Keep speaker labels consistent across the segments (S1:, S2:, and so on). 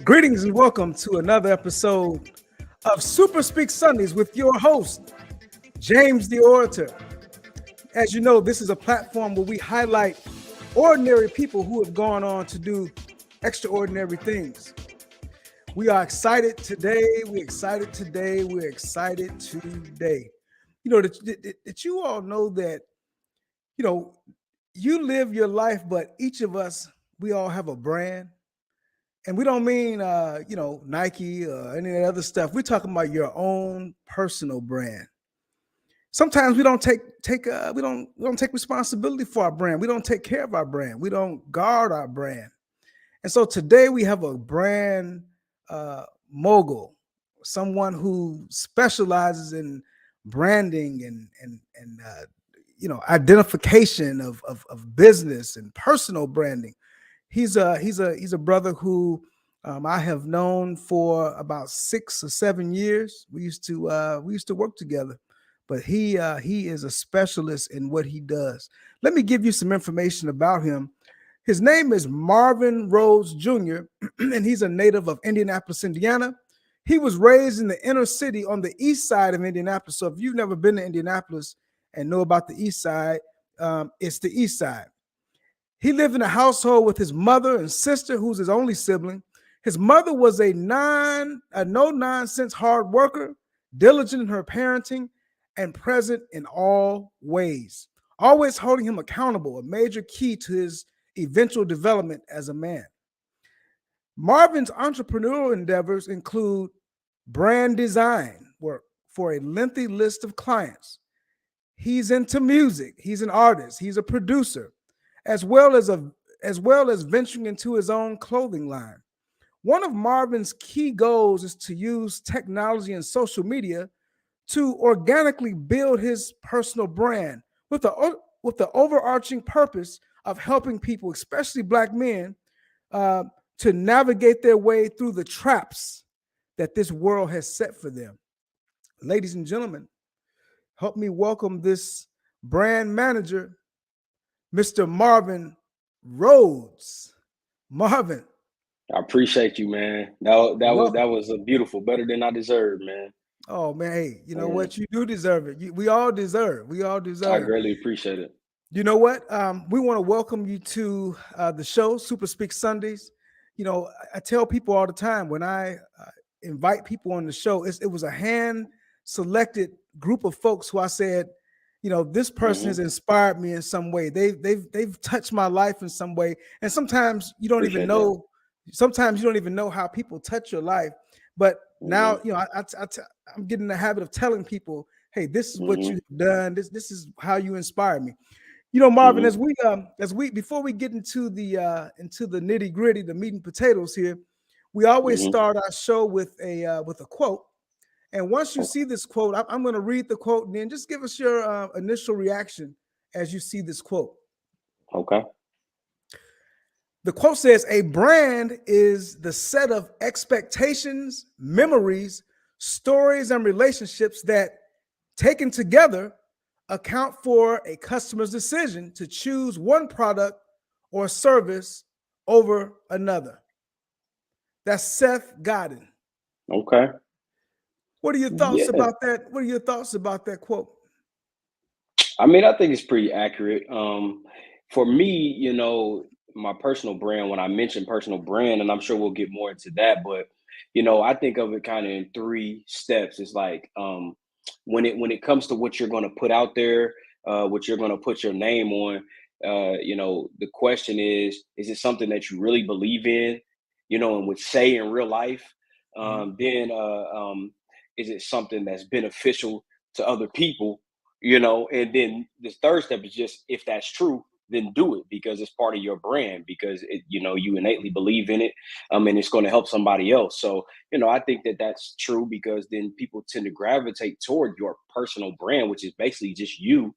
S1: Greetings and welcome to another episode of Super Speak Sundays with your host, James the Orator. As you know, this is a platform where we highlight ordinary people who have gone on to do extraordinary things. We are excited today. We're excited today. You know, that you all know that, you live your life, but each of us, we all have a brand. And we don't mean Nike or any of that other stuff. We're talking about your own personal brand. Sometimes we don't take responsibility for our brand. We don't take care of our brand. We don't guard our brand. And so today we have a brand mogul, someone who specializes in branding and identification of business and personal branding. He's a brother who I have known for about 6 or 7 years. We used to work together, but he is a specialist in what he does. Let me give you some information about him. His name is Marvin Rhodes Jr., and he's a native of Indianapolis, Indiana. He was raised in the inner city on the east side of Indianapolis. So if you've never been to Indianapolis and know about the east side, it's the east side. He lived in a household with his mother and sister, who's his only sibling. His mother was a no-nonsense hard worker, diligent in her parenting, and present in all ways, always holding him accountable, a major key to his eventual development as a man. Marvin's entrepreneurial endeavors include brand design work for a lengthy list of clients. He's into music. He's an artist. He's a producer, as well as venturing into his own clothing line. One of Marvin's key goals is to use technology and social media to organically build his personal brand with the overarching purpose of helping people, especially Black men, to navigate their way through the traps that this world has set for them. Ladies and gentlemen, help me welcome this brand manager, Mr. Marvin Rhodes. Marvin.
S2: I appreciate you, man. That was a beautiful, better than I deserved, man.
S1: Oh man, hey, you know what? You do deserve it. We all deserve.
S2: I greatly appreciate it.
S1: You know what? We want to welcome you to the show, Super Speak Sundays. You know, I tell people all the time when I invite people on the show, it was a hand-selected group of folks who I said, this person has inspired me in some way. They've touched my life in some way. And sometimes you don't even know. Sometimes you don't even know how people touch your life. But now, I'm getting in the habit of telling people, hey, this is what you've done. This is how you inspire me. Marvin, as we before we get into the nitty gritty, the meat and potatoes here, we always start our show with a quote. And once you see this quote, I'm going to read the quote and then just give us your initial reaction as you see this quote.
S2: Okay.
S1: The quote says, "A brand is the set of expectations, memories, stories, and relationships that, taken together, account for a customer's decision to choose one product or service over another." That's Seth Godin.
S2: Okay.
S1: What are your thoughts about that? What are your thoughts about that quote?
S2: I mean, I think it's pretty accurate. For me, my personal brand, when I mention personal brand, and I'm sure we'll get more into that, but I think of it kind of in 3 steps. It's like when it comes to what you're going to put out there, what you're going to put your name on, the question is it something that you really believe in, and would say in real life? Then is it something that's beneficial to other people? And then the third step is just, if that's true, then do it because it's part of your brand, because you innately believe in it, and it's going to help somebody else. So I think that that's true, because then people tend to gravitate toward your personal brand, which is basically just you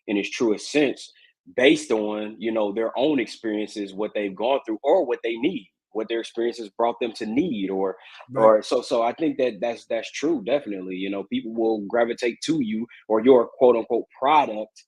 S2: in its truest sense, based on their own experiences, what they've gone through, or what they need, what their experiences brought them to need, or so I think that that's true. Definitely, people will gravitate to you or your quote unquote product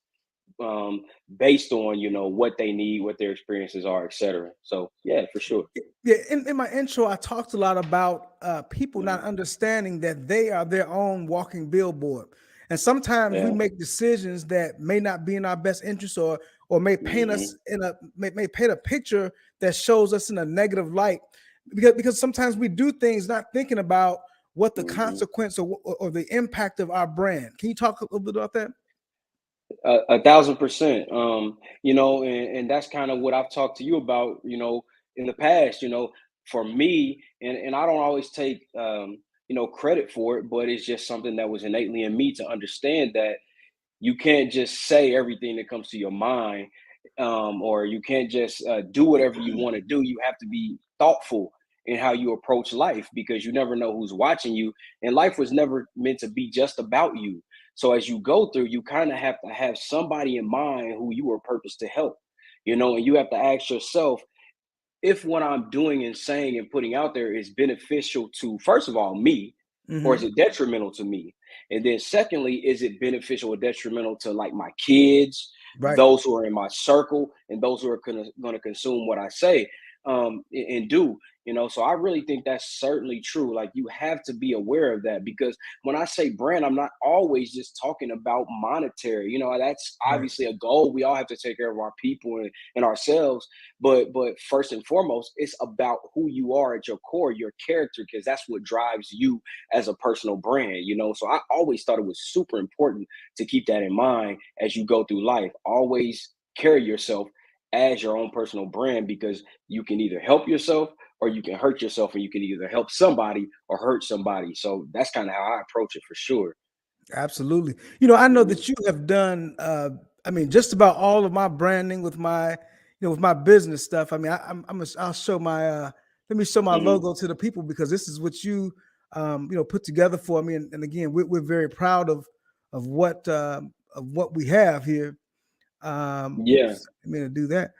S2: based on, what they need, what their experiences are, etc. So yeah, for sure.
S1: Yeah, in my intro, I talked a lot about people not
S2: Mhm.
S1: understanding that they are their own walking billboard, and sometimes we
S2: Yeah.
S1: make decisions that may not be in our best interest, or may paint us
S2: Hmm.
S1: in a may paint a picture that shows us in a negative light, because sometimes we do things not thinking about what the
S2: Hmm.
S1: consequence or the impact of our brand. Can you talk a little bit about that?
S2: 1,000%. And that's kind of what I've talked to you about, in the past, for me, and I don't always take, credit for it, but it's just something that was innately in me to understand that you can't just say everything that comes to your mind, or you can't just do whatever you want to do. You have to be thoughtful in how you approach life, because you never know who's watching you, and life was never meant to be just about you. So as you go through, you kind of have to have somebody in mind who you are purposed to help, and you have to ask yourself if what I'm doing and saying and putting out there is beneficial to, first of all, me, or is
S1: Hmm.
S2: it detrimental to me? And then secondly, is it beneficial or detrimental to like my kids,
S1: Right.
S2: those who are in my circle, and those who are going to consume what I say, and do, So I really think that's certainly true. Like, you have to be aware of that, because when I say brand, I'm not always just talking about monetary. That's
S1: Right.
S2: obviously a goal. We all have to take care of our people and ourselves, but first and foremost, it's about who you are at your core, your character, because that's what drives you as a personal brand. So I always thought it was super important to keep that in mind as you go through life. Always carry yourself as your own personal brand, because you can either help yourself or you can hurt yourself, and you can either help somebody or hurt somebody. So that's kind of how I approach it, for sure.
S1: Absolutely. I know
S2: Mhm.
S1: that you have done, I mean, just about all of my branding with with my business stuff. I mean, I'll show let me show my
S2: Mhm.
S1: logo to the people, because this is what you, put together for me. And again, we're very proud of what we have here.
S2: Yeah.
S1: Oops, I mean to do that.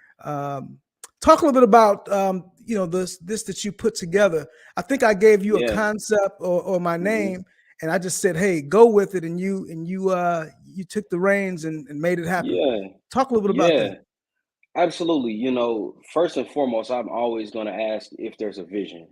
S1: Talk a little bit about this that you put together. I think I gave you a
S2: Yeah.
S1: concept or my
S2: Mhm.
S1: name, and I just said, "Hey, go with it," and you took the reins and made it happen.
S2: Yeah.
S1: Talk a little bit about
S2: Yeah.
S1: that.
S2: Absolutely. First and foremost, I'm always going to ask if there's a vision,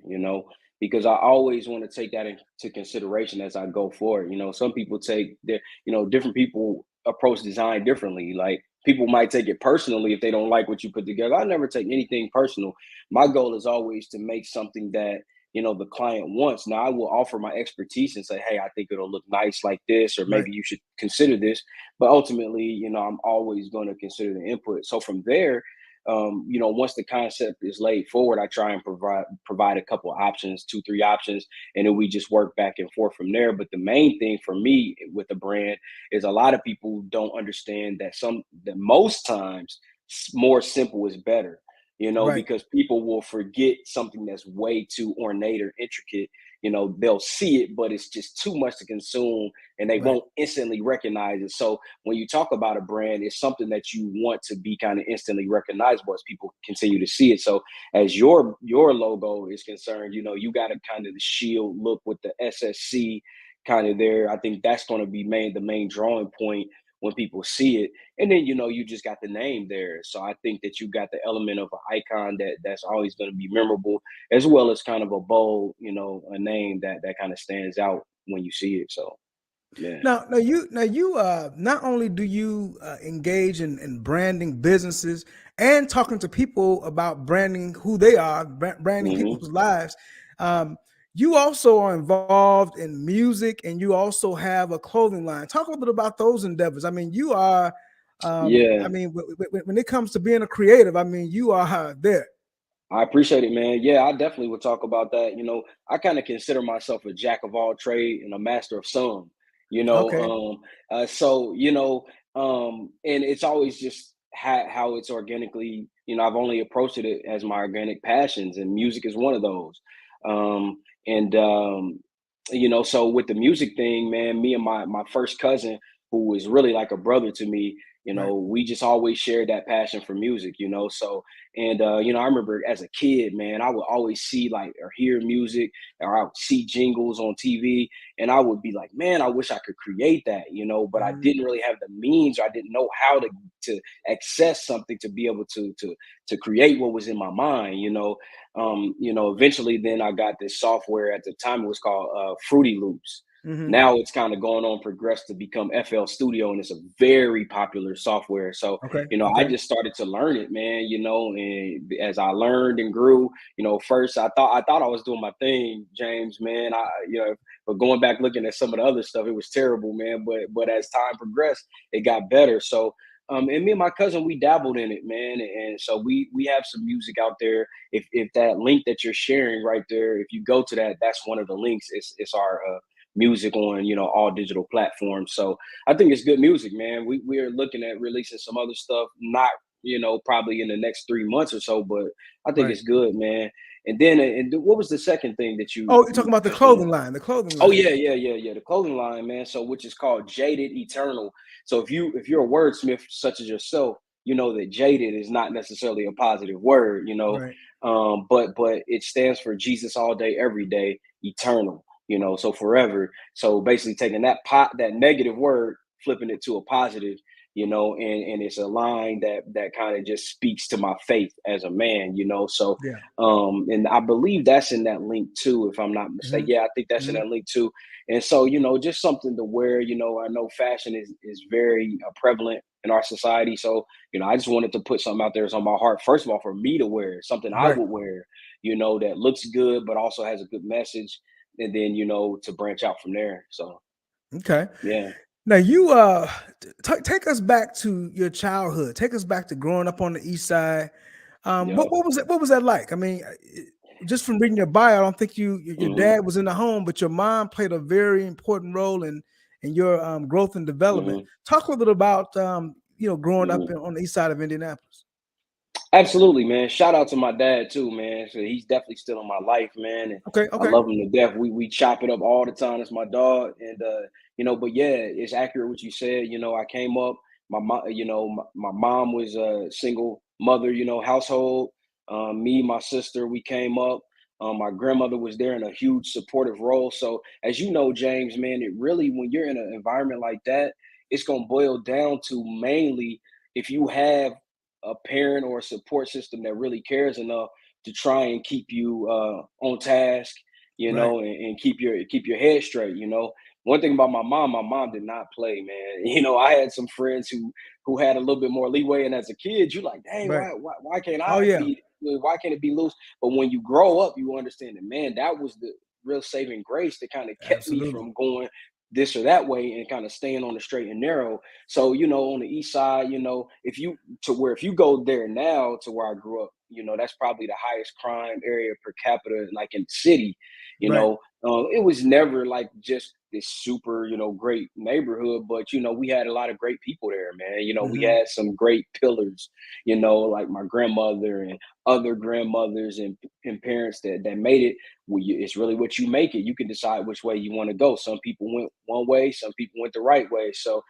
S2: because I always want to take that into consideration as I go forward. Some people take different people approach design differently. Like, people might take it personally if they don't like what you put together. I never take anything personal. My goal is always to make something that, the client wants. Now, I will offer my expertise and say, hey, I think it'll look nice like this, or
S1: Right,
S2: maybe you should consider this. But ultimately, I'm always going to consider the input. So from there, once the concept is laid forward, I try and provide a couple options, two, three options, and then we just work back and forth from there. But the main thing for me with the brand is, a lot of people don't understand that most times more simple is better.
S1: right,
S2: Because people will forget something that's way too ornate or intricate. They'll see it, but it's just too much to consume, and they
S1: right.
S2: won't instantly recognize it. So when you talk about a brand, it's something that you want to be kind of instantly recognizable as people continue to see it. So as your logo is concerned, you got a kind of the shield look with the SSC kind of there. I think that's going to be the main drawing point when people see it. And then, you just got the name there. So I think that you got the element of an icon that's always going to be memorable, as well as kind of a bold, a name that kind of stands out when you see it. So yeah.
S1: Now you not only do you engage in branding businesses and talking to people about branding who they are, branding
S2: Hmm.
S1: people's lives. Um, you also are involved in music, and you also have a clothing line. Talk a little bit about those endeavors. I mean, you are, I
S2: Yeah.
S1: mean, when it comes to being a creative, I mean, you are there.
S2: I appreciate it, man. Yeah, I definitely would talk about that. I kind of consider myself a jack of all trade and a master of some. You know,
S1: Okay,
S2: so and it's always just how it's organically. I've only approached it as my organic passions, and music is one of those. And so with the music thing, man, me and my first cousin, who was really like a brother to me,
S1: Right.
S2: We just always shared that passion for music. So, and I remember as a kid, man, I would always see like or hear music, or I would see jingles on TV, and I would be like, man, I wish I could create that. But I
S1: Mhm.
S2: didn't really have the means, or I didn't know how to access something to be able to create what was in my mind. Eventually then I got this software. At the time it was called Fruity Loops.
S1: Mhm.
S2: Now it's kind of going on progress to become FL Studio, and it's a very popular software. So,
S1: Okay.
S2: I
S1: Okay.
S2: just started to learn it, man. And as I learned and grew, first I thought I was doing my thing, James, man. But going back looking at some of the other stuff, it was terrible, man. But as time progressed, it got better. So and me and my cousin, we dabbled in it, man. And so we have some music out there. If that link that you're sharing right there, if you go to that, that's one of the links. It's our music on all digital platforms. So I think it's good music, man. We're looking at releasing some other stuff, not probably in the next 3 months or so, but I think
S1: Right.
S2: it's good, man. And what was the second thing that you
S1: Oh, you're talking
S2: you
S1: about the
S2: touched on?
S1: clothing line. The clothing
S2: Oh
S1: line.
S2: yeah, yeah, yeah, yeah. The clothing line, man. So which is called Jaded Eternal. So if you're a wordsmith such as yourself, you know that jaded is not necessarily a positive word.
S1: Right.
S2: But it stands for Jesus all day, every day, eternal. So forever. So basically taking that negative word, flipping it to a positive. And it's a line that kind of just speaks to my faith as a man. So
S1: Yeah.
S2: and I believe that's in that link too, if I'm not mistaken.
S1: Mhm.
S2: Yeah, I think that's in
S1: Mhm.
S2: that link too. And so, just something to wear. I know fashion is very prevalent in our society. So, I just wanted to put something out there that's on my heart. First of all, for me to wear something I
S1: Right.
S2: would wear, that looks good but also has a good message, and then to branch out from there. So,
S1: Okay.
S2: yeah,
S1: Now you take us back to your childhood. Take us back to growing up on the east side.
S2: yep,
S1: What was that like? I mean, just from reading your bio, I don't think your
S2: hmm,
S1: dad was in the home, but your mom played a very important role in your growth and development.
S2: hmm,
S1: Talk a little bit about growing up
S2: hmm.
S1: on the east side of Indianapolis.
S2: Absolutely, man. Shout out to my dad too, man. So he's definitely still in my life, man, and
S1: Okay,
S2: I
S1: okay,
S2: love him to death. We chop it up all the time. It's my dog, and but yeah, it's accurate what you said. I came up. My mom, my mom was a single mother, household. Me, my sister, we came up. My grandmother was there in a huge supportive role. So as you know, James, man, it really when you're in an environment like that, it's gonna boil down to mainly if you have a parent or a support system that really cares enough to try and keep you on task,
S1: right,
S2: and keep your head straight. One thing about my mom did not play, man. I had some friends who had a little bit more leeway, and as a kid, you like, dang,
S1: right.
S2: why can't
S1: Oh
S2: I
S1: yeah,
S2: be? Why can't it be loose? But when you grow up, you understand that, man, that was the real saving grace that kind of kept me
S1: absolutely.
S2: from going this or that way and kind of staying on the straight and narrow. So, on the east side, if you go there now to where I grew up, that's probably the highest crime area per capita, like in the city. You
S1: Right.
S2: know, it was never like just this super, great neighborhood, but we had a lot of great people there, man. We
S1: Hmm.
S2: had some great pillars, like my grandmother and other grandmothers and parents that made it. It's really what you make it. You can decide which way you want to go. Some people went one way, some people went the right way. So,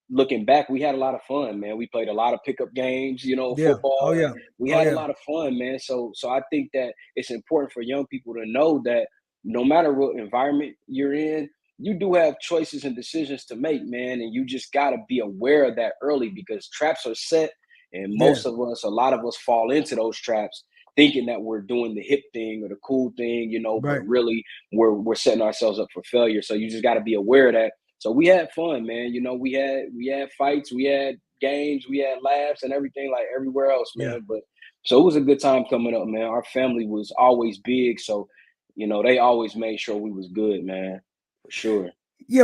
S2: looking back, we had a lot of fun, man. We played a lot of pickup games,
S1: Yeah. Oh
S2: football, and
S1: yeah.
S2: we
S1: Oh
S2: had a
S1: yeah.
S2: lot of fun, man. So I think that it's important for young people to know that no matter what environment you're in, you do have choices and decisions to make, man. And you just got to be aware of that early because traps are set. And
S1: Yeah.
S2: a lot of us fall into those traps thinking that we're doing the hip thing or the cool thing, but
S1: Right.
S2: really we're setting ourselves up for failure. So you just got to be aware of that. So we had fun, man. We had fights, we had games, we had laughs and everything like everywhere else,
S1: Yeah.
S2: man. But so it was a good time coming up, man. Our family was always big, so they always made sure we was good, man, for sure.
S1: Yeah,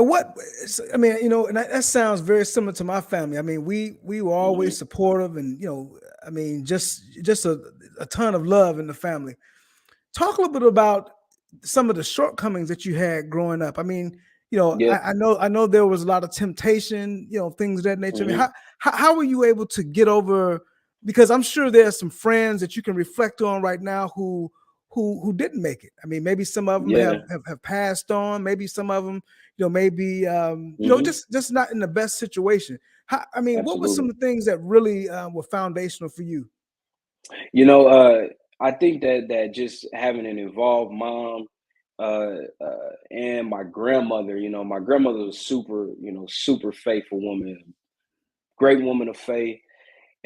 S1: I mean, and that sounds very similar to my family. I mean, we were
S2: Hmm.
S1: always supportive, and I mean, just a ton of love in the family. Talk a little bit about some of the shortcomings that you had growing up. I mean,
S2: Yeah.
S1: I know there was a lot of temptation, things of that nature. I mean,
S2: Hmm.
S1: how were you able to get over? Because I'm sure there's some friends that you can reflect on right now who didn't make it. I mean, maybe some of them have
S2: Yeah.
S1: have passed on. Maybe some of them, maybe
S2: Hmm.
S1: just not in the best situation. I mean, what were some
S2: Absolutely.
S1: of the things that really were foundational for you?
S2: You know, I think that just having an involved mom and my grandmother, my grandmother was super, super faithful woman, great woman of faith.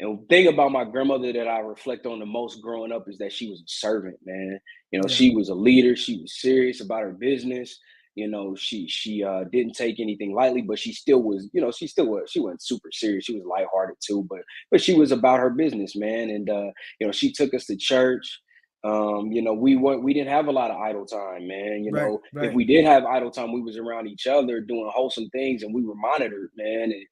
S2: And the thing about my grandmother that I reflect on the most growing up is that she was a servant, man.
S1: Yeah.
S2: She was a leader. She was serious about her business. She didn't take anything lightly, but she still was, she wasn't super serious. She was lighthearted too, but she was about her business, man. And she took us to church. We didn't have a lot of idle time, man.
S1: Right.
S2: If
S1: Right.
S2: we did have idle time, we was around each other doing wholesome things, and we were monitored, man. And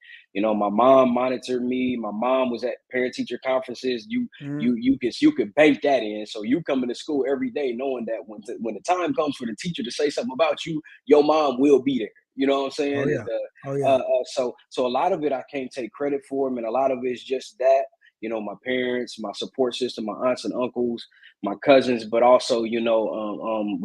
S2: my mom monitored me. My mom was at parent teacher conferences. You
S1: Mhm.
S2: you you could you could bank that in. So you coming to school every day knowing that when the time comes for the teacher to say something about you, your mom will be there. You know what I'm
S1: Oh
S2: saying?
S1: yeah.
S2: And
S1: Oh yeah.
S2: so a lot of it I can't take credit for, and a lot of it's just that. My parents, my support system, my aunts and uncles, my cousins, but also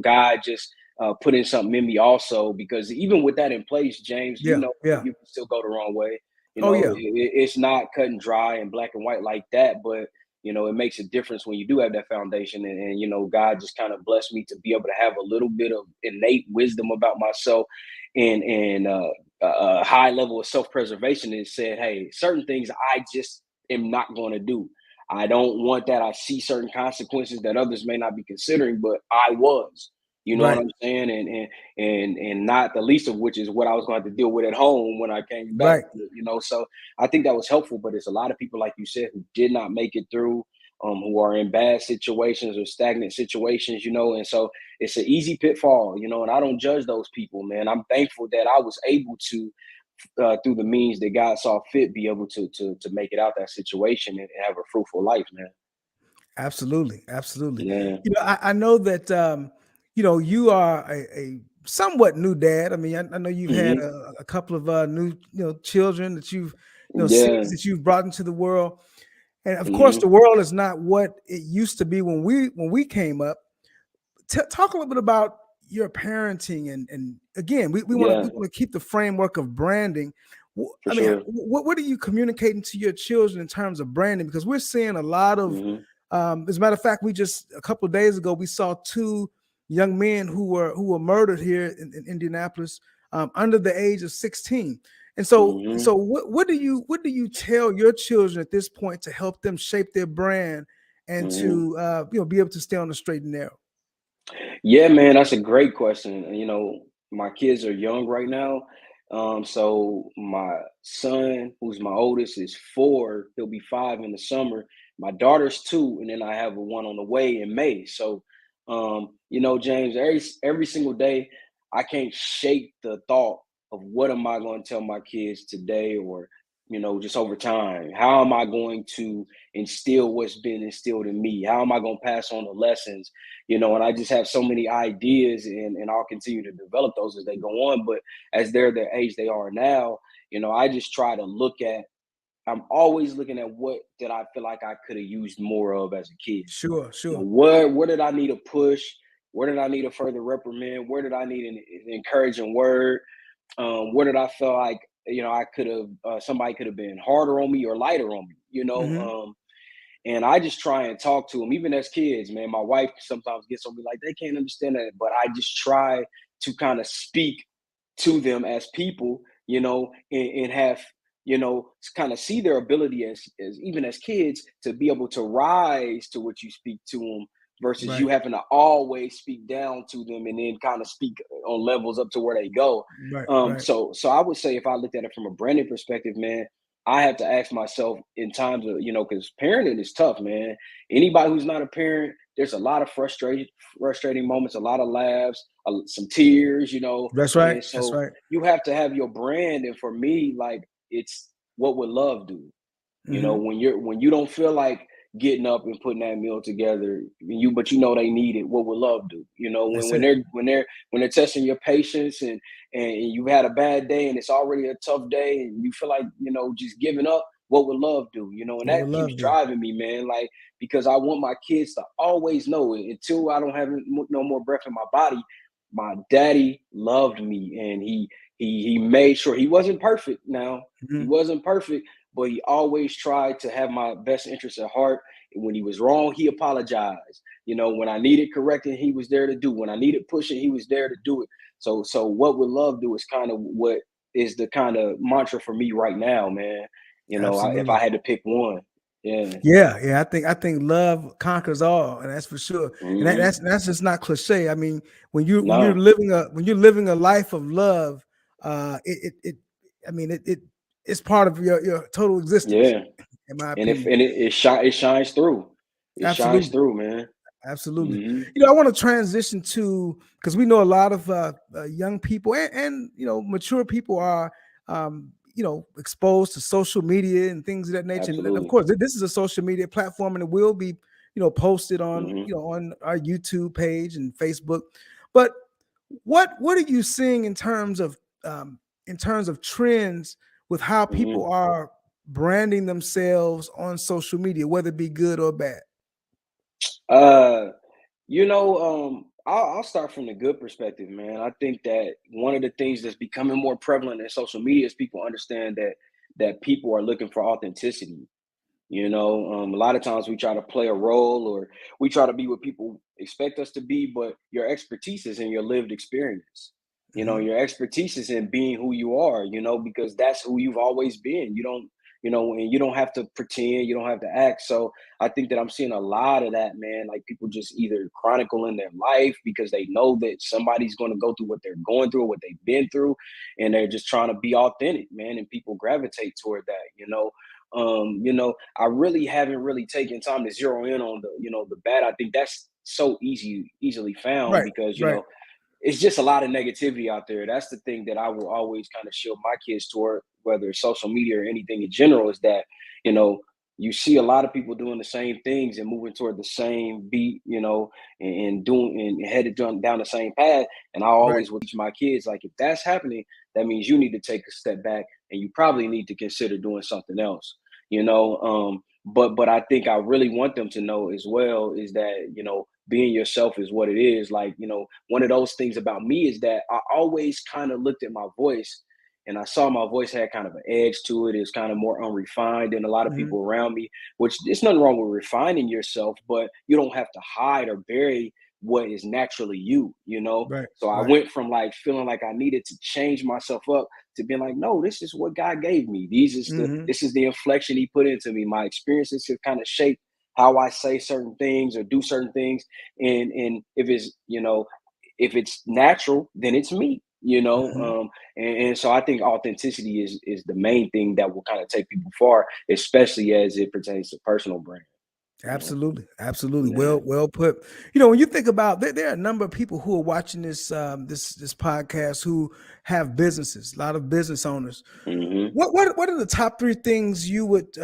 S2: God just put in something in me also, because even with that in place, James,
S1: Yeah. Yeah.
S2: you can still go the wrong way.
S1: Oh yeah.
S2: It's not cut and dry and black and white like that, but it makes a difference when you do have that foundation. And God just kind of blessed me to be able to have a little bit of innate wisdom about myself, and a high level of self-preservation, and said, hey, certain things I just am not going to do. I don't want that. I see certain consequences that others may not be considering, but I was. You know what
S1: Right.
S2: I'm saying? And not the least of which is what I was going to have to deal with at home when I came back.
S1: Right.
S2: So I think that was helpful. But it's a lot of people, like you said, who did not make it through, who are in bad situations or stagnant situations. And so it's an easy pitfall. And I don't judge those people, man. I'm thankful that I was able to, through the means that God saw fit, be able to make it out that situation and have a fruitful life, man.
S1: Absolutely, absolutely.
S2: Yeah.
S1: I know that you are a somewhat new dad. I mean, I know you've had
S2: Hmm.
S1: a couple of new children that you've seeds
S2: Yeah.
S1: that you've brought into the world, and of course, the
S2: Hmm.
S1: world is not what it used to be when we came up. Talk a little bit about your parenting, and again, we
S2: Yeah,
S1: want to keep the framework of branding.
S2: for
S1: I mean,
S2: sure.
S1: what are you communicating to your children in terms of branding? Because we're seeing a lot of,
S2: Hmm.
S1: as a matter of fact, we just a couple of days ago we saw two young men who were murdered here in Indianapolis, under the age of 16. And so
S2: Hmm.
S1: what do you tell your children at this point to help them shape their brand and
S2: Hmm.
S1: to be able to stay on the straight and narrow?
S2: Yeah, man, that's a great question. My kids are young right now. So my son, who's my oldest, is 4. He'll be 5 in the summer. My daughter's 2, and then I have a one on the way in May. So, James, every single day, I can't shake the thought of what am I going to tell my kids today, or just over time. How am I going to instill what's been instilled in me? How am I going to pass on the lessons? And I just have so many ideas, and I'll continue to develop those as they go on. But as they're the age they are now, I just try to I'm always looking at what did I feel like I could have used more of as a kid.
S1: Sure, sure.
S2: Where did I need a push? Where did I need a further reprimand? Where did I need an encouraging word? Where did I feel like, I could have, somebody could have been harder on me or lighter on me,
S1: Hmm.
S2: and I just try and talk to them, even as kids, man. My wife sometimes gets on me like they can't understand that, but I just try to kind of speak to them as people, and have, kind of see their ability as even as kids to be able to rise to what you speak to them, versus you
S1: Right,
S2: having to always speak down to them and then kind of speak on levels up to where they go.
S1: right,
S2: Um,
S1: right.
S2: so so I would say, if I looked at it from a branding perspective, man, I have to ask myself in times of, because parenting is tough, man. Anybody who's not a parent, there's a lot of frustrating moments, a lot of laughs, some tears,
S1: That's right.
S2: and
S1: That's
S2: so
S1: right.
S2: you have to have your brand. And for me, like, it's what would love do?
S1: Hmm.
S2: When you don't feel like getting up and putting that meal together, but they need it. What would love do? When
S1: That's
S2: when
S1: it.
S2: they're when they're when they're testing your patience, and you've had a bad day and it's already a tough day and you feel like just giving up. What would love do? And
S1: What
S2: that
S1: would
S2: keeps
S1: love do?
S2: driving me, man. Like, because I want my kids to always know it, until I don't have no more breath in my body. My daddy loved me, and he made sure he wasn't perfect. Now he
S1: Mhm.
S2: wasn't perfect, but he always tried to have my best interest at heart. And when he was wrong, he apologized. When I needed correcting, he was there to do. When I needed pushing, he was there to do it. So what would love do is kind of what is the kind of mantra for me right now, man. If I
S1: Absolutely.
S2: had to pick one. Yeah.
S1: Yeah, yeah. I think love conquers all, and that's for sure. And
S2: Hmm.
S1: that's just not cliche. I mean, when you're
S2: No.
S1: living a life of love, it I mean it's part of your total existence,
S2: Yeah.
S1: in my
S2: And if
S1: opinion.
S2: and it shines through. It shines
S1: Absolutely.
S2: through, man.
S1: Absolutely.
S2: Hmm.
S1: I want to transition to, because we know a lot of young people and mature people are exposed to social media and things of that nature. And of
S2: Absolutely.
S1: course, this is a social media platform, and it will be posted on
S2: Hmm.
S1: on our YouTube page and Facebook. But what are you seeing in terms of trends with how
S2: Hmm.
S1: people are branding themselves on social media, whether it be good or bad?
S2: Uh, I'll start from the good perspective, man. I think that one of the things that's becoming more prevalent in social media is people understand that people are looking for authenticity. A lot of times we try to play a role, or we try to be what people expect us to be, but your expertise is in your lived experience.
S1: Mhm.
S2: Your expertise is in being who you are, because that's who you've always been. And you don't have to pretend, you don't have to act. So I think that I'm seeing a lot of that, man. Like people just either chronicling their life because they know that somebody's going to go through what they're going through or what they've been through, and they're just trying to be authentic, man. And people gravitate toward that. I really haven't really taken time to zero in on the bad. I think that's so easily found
S1: Right,
S2: because
S1: right.
S2: it's just a lot of negativity out there. That's the thing that I will always kind of shield my kids toward, whether it's social media or anything in general, is that, you know, you see a lot of people doing the same things and moving toward the same beat, and doing and headed down the same path. And I
S1: Right.
S2: always will teach my kids, like, if that's happening, that means you need to take a step back and you probably need to consider doing something else, but I think I really want them to know as well is that, being yourself is what it is. Like, one of those things about me is that I always kind of looked at my voice and I saw my voice had kind of an edge to it. It's kind of more unrefined than a lot of
S1: Mhm.
S2: people around me, which there's nothing wrong with refining yourself, but you don't have to hide or bury what is naturally you.
S1: Right,
S2: So I
S1: right.
S2: went from like feeling like I needed to change myself up to being like, no, this is what God gave me.
S1: Mhm.
S2: This is the inflection He put into me. My experiences have kind of shaped how I say certain things or do certain things. And if it's natural, then it's me.
S1: Mhm.
S2: And so I think authenticity is the main thing that will kind of take people far, especially as it pertains to personal brand. You know,
S1: Absolutely, absolutely.
S2: yeah.
S1: Well put. When you think about, there are a number of people who are watching this podcast who have businesses, a lot of business owners.
S2: Hmm.
S1: What are the top three things you would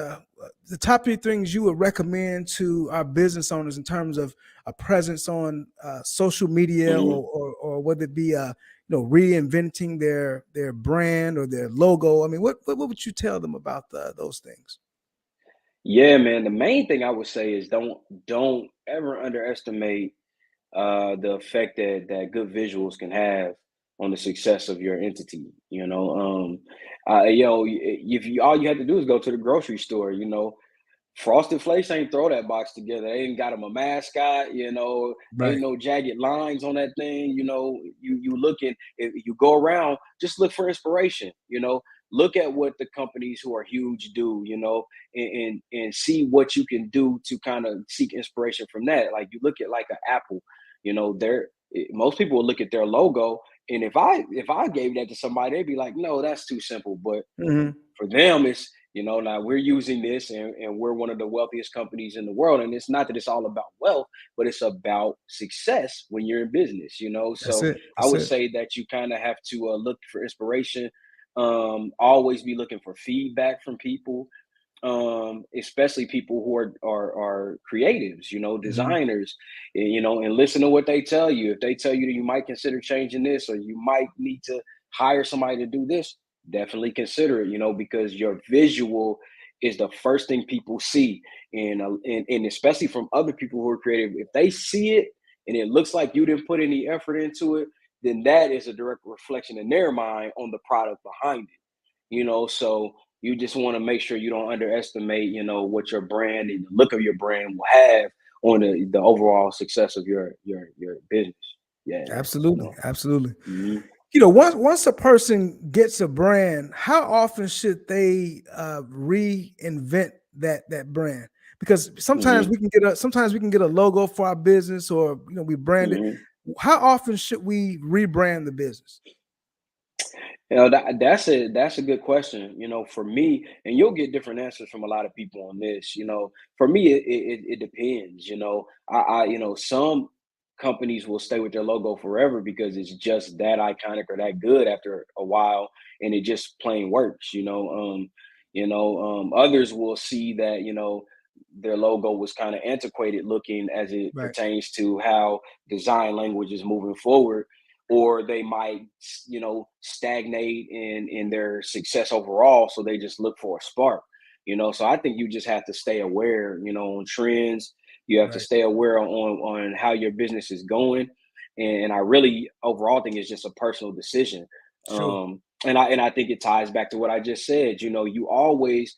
S1: recommend to our business owners in terms of a presence on social media,
S2: Hmm.
S1: or whether it be reinventing their brand or their logo? I mean, what would you tell them about those things?
S2: Yeah, man. The main thing I would say is don't ever underestimate the effect that good visuals can have on the success of your entity. If you all you have to do is go to the grocery store. Frosted Flakes ain't throw that box together. They ain't got him a mascot. Ain't
S1: Right.
S2: no jagged lines on that thing. You looking if you go around, just look for inspiration. Look at what the companies who are huge do. And see what you can do to kind of seek inspiration from that. Like you look at like an Apple. Most people will look at their logo, and if I gave that to somebody, they'd be like, no, that's too simple. But
S1: Mhm.
S2: for them, it's now we're using this, and we're one of the wealthiest companies in the world. And it's not that it's all about wealth, but it's about success when you're in business.
S1: That's
S2: So
S1: it.
S2: I
S1: That's
S2: would
S1: it.
S2: say that you kind of have to look for inspiration. Always be looking for feedback from people, especially people who are creatives,
S1: Mhm.
S2: designers, and listen to what they tell you. If they tell you that you might consider changing this, or you might need to hire somebody to do this, definitely consider it, because your visual is the first thing people see. And especially from other people who are creative, if they see it and it looks like you didn't put any effort into it, then that is a direct reflection in their mind on the product behind it. So you just want to make sure you don't underestimate, what your brand and the look of your brand will have on the overall success of your business. Yeah,
S1: Absolutely, absolutely.
S2: Mhm,
S1: Once a person gets a brand, how often should they reinvent that brand? Because
S2: mhm,
S1: sometimes we can get a logo for our business, or we brand it.
S2: mhm.
S1: How often should we rebrand the business?
S2: That's a good question. For me, and you'll get different answers from a lot of people on this. For me, it depends. Some companies will stay with their logo forever because it's just that iconic or that good after a while, and it just plain works. Others will see that their logo was kind of antiquated looking as it
S1: Right,
S2: pertains to how design language is moving forward, or they might stagnate in their success overall, so they just look for a spark. So I think you just have to stay aware on trends. You have to
S1: right.
S2: stay aware on how your business is going, and I really overall think it's just a personal decision.
S1: Sure.
S2: And I think it ties back to what I just said. You always,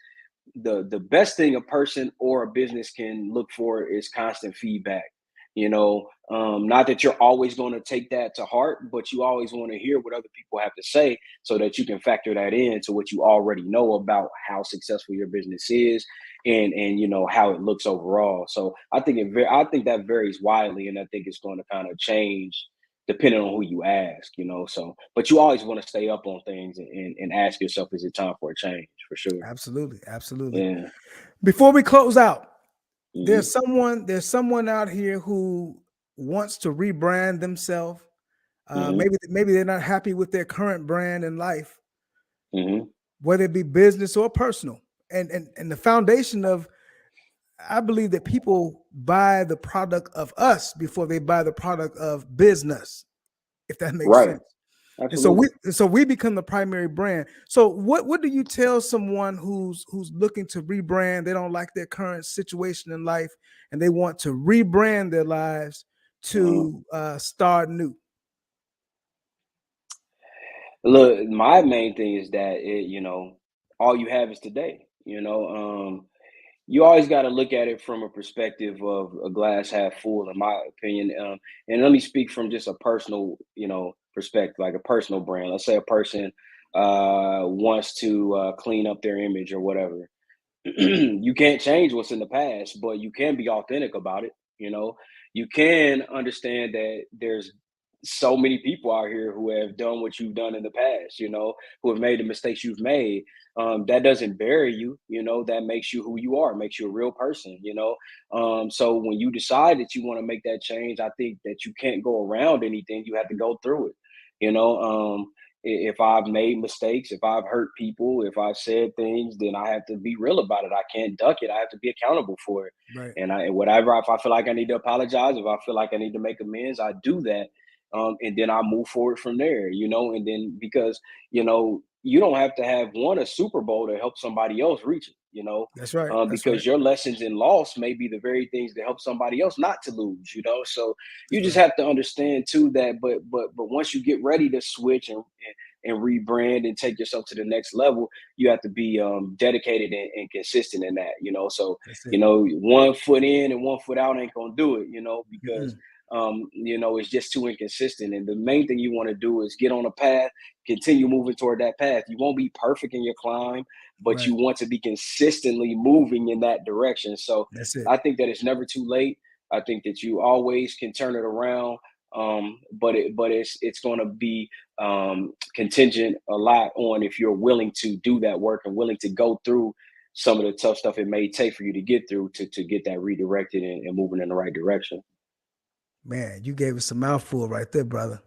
S2: the best thing a person or a business can look for is constant feedback. Not that you're always going to take that to heart, but you always want to hear what other people have to say so that you can factor that into what you already know about how successful your business is, and how it looks overall. So I think that varies widely, and I think it's going to kind of change depending on who you ask. So, but you always want to stay up on things, and ask yourself, is it time for a change? For sure.
S1: Absolutely, absolutely.
S2: Yeah.
S1: Before we close out,
S2: Hmm.
S1: there's someone out here who wants to rebrand themselves.
S2: Hmm.
S1: Maybe they're not happy with their current brand in life,
S2: Hmm.
S1: whether it be business or personal. And the foundation of, I believe that people buy the product of us before they buy the product of business, if that makes
S2: Right.
S1: sense.
S2: Absolutely.
S1: And so we become the primary brand. So what do you tell someone who's looking to rebrand? They don't like their current situation in life, and they want to rebrand their lives
S2: Mhm.
S1: to start new.
S2: Look, my main thing is that all you have is today. You always got to look at it from a perspective of a glass half full, in my opinion. And let me speak from just a personal, perspective, like a personal brand. Let's say a person wants to clean up their image or whatever. You can't change what's in the past, but you can be authentic about it. You can understand that there's so many people out here who have done what you've done in the past, who have made the mistakes you've made. That doesn't bury you, that makes you who you are, makes you a real person. So when you decide that you want to make that change, I think that you can't go around anything. You have to go through it. You know, if I've made mistakes, if I've hurt people, if I've said things, then I have to be real about it. I can't duck it. I have to be accountable for it.
S1: Right.
S2: And whatever, if I feel like I need to apologize, if I feel like I need to make amends, I do that. And then I move forward from there, and then because, you don't have to have won a Super Bowl to help somebody else reach it.
S1: That's right. That's right.
S2: Because your lessons in loss may be the very things that help somebody else not to lose. So you
S1: That's
S2: just
S1: right.
S2: have to understand too that, but once you get ready to switch and rebrand and take yourself to the next level, you have to be dedicated and consistent in that. So
S1: That's it.
S2: 1 foot in and 1 foot out ain't gonna do it. Because
S1: Mm-mm.
S2: it's just too inconsistent. And the main thing you want to do is get on a path, continue moving toward that path. You won't be perfect in your climb, but
S1: Right.
S2: you want to be consistently moving in that direction. So
S1: That's it.
S2: I think that it's never too late. I think that you always can turn it around. But it's going to be contingent a lot on if you're willing to do that work and willing to go through some of the tough stuff it may take for you to get through to get that redirected and moving in the right direction.
S1: Man, you gave us a mouthful right there, brother.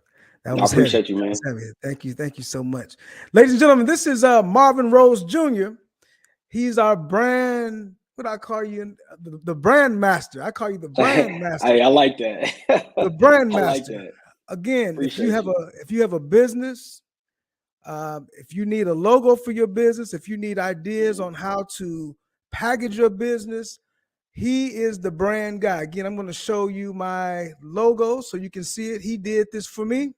S1: That
S2: I
S1: was heavy.
S2: appreciate you,
S1: That was
S2: man.
S1: heavy. Thank you. Thank you so much. Ladies and gentlemen, this is Marvin Rhodes Jr. He's our brand. What I call you? The brand master. I call you the brand master.
S2: I like that.
S1: The brand
S2: I like
S1: master.
S2: that.
S1: Again,
S2: Appreciate you.
S1: if you have a business, if you need a logo for your business, if you need ideas
S2: Mhm.
S1: on how to package your business, he is the brand guy. Again, I'm going to show you my logo so you can see it. He did this for me.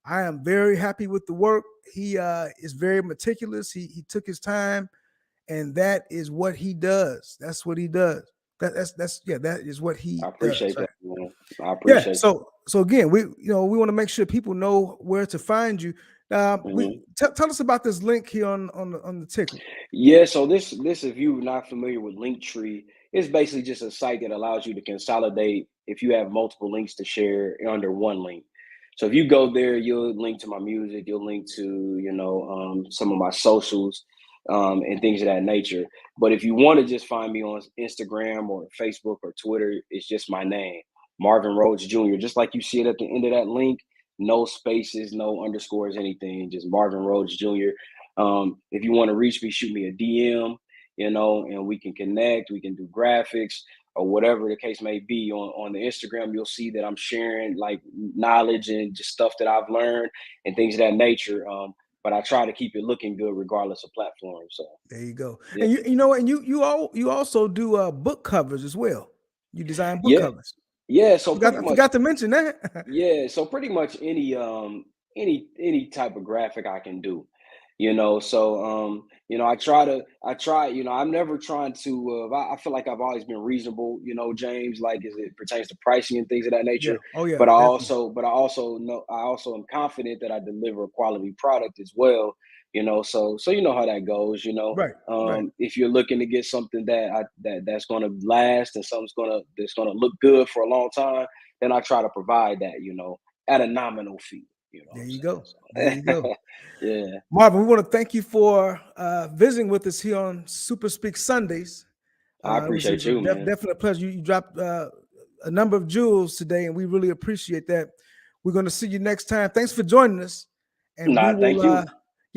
S1: I am very happy with the work. He is very meticulous. He took his time, and that is what he does. That's what he does. That's yeah. That is what he
S2: I
S1: does.
S2: appreciate
S1: Right.
S2: that, man. I
S1: Yeah.
S2: appreciate
S1: So again, we want to make sure people know where to find you. We
S2: you.
S1: tell us about this link here on the ticker.
S2: Yeah, so this if you're not familiar with Linktree, it's basically just a site that allows you to consolidate if you have multiple links to share under one link. So if you go there, you'll link to my music, you'll link to, some of my socials, and things of that nature. But if you want to just find me on Instagram or Facebook or Twitter, it's just my name, Marvin Rhodes Jr. Just like you see it at the end of that link, no spaces, no underscores, anything, just Marvin Rhodes Jr. If you want to reach me, shoot me a DM, and we can connect. We can do graphics or whatever the case may be. On the Instagram, you'll see that I'm sharing like knowledge and just stuff that I've learned and things of that nature. But I try to keep it looking good regardless of platform. So
S1: There you go.
S2: yeah,
S1: And and you also do book covers as well. You design book
S2: yeah,
S1: covers.
S2: yeah. So
S1: I forgot to mention that.
S2: Yeah, so pretty much any type of graphic I can do, So I'm never trying to I feel like I've always been reasonable, James, like as it pertains to pricing and things of that
S1: Yeah.
S2: nature.
S1: Oh yeah,
S2: But
S1: definitely.
S2: I also know I also am confident that I deliver a quality product as well, so you know how that goes.
S1: Right. Right.
S2: If you're looking to get something that's gonna last and that's gonna look good for a long time, then I try to provide that, at a nominal fee. You know
S1: There
S2: what
S1: you go. There
S2: I'm
S1: you go.
S2: saying? So, yeah,
S1: Marvin, we want to thank you for visiting with us here on Super Speak Sundays.
S2: I
S1: It
S2: appreciate
S1: was a
S2: you, man.
S1: definite pleasure. You dropped a number of jewels today, and we really appreciate that. We're going to see you next time. Thanks for joining us, and we
S2: Nah,
S1: will.
S2: thank you.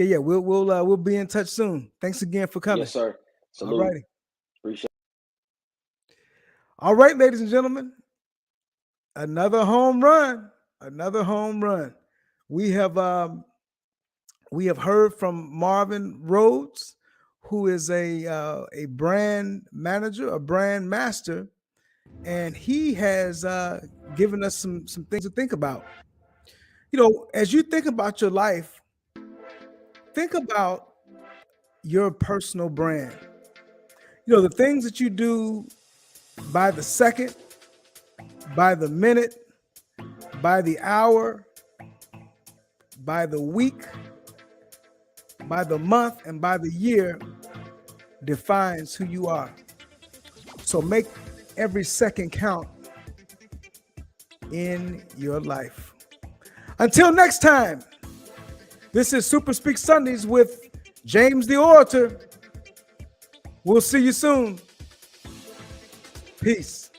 S1: Yeah, we'll be in touch soon. Thanks again for coming.
S2: Yes, sir.
S1: All
S2: Salute.
S1: righty.
S2: Appreciate
S1: All right, ladies and gentlemen, another home run. Another home run. We have heard from Marvin Rhodes, who is a brand manager, a brand master, and he has given us some things to think about. As you think about your life, think about your personal brand. The things that you do by the second, by the minute, by the hour, by the week, by the month, and by the year defines who you are. So make every second count in your life. Until next time, this is Super Speak Sundays with James the Orator. We'll see you soon. Peace.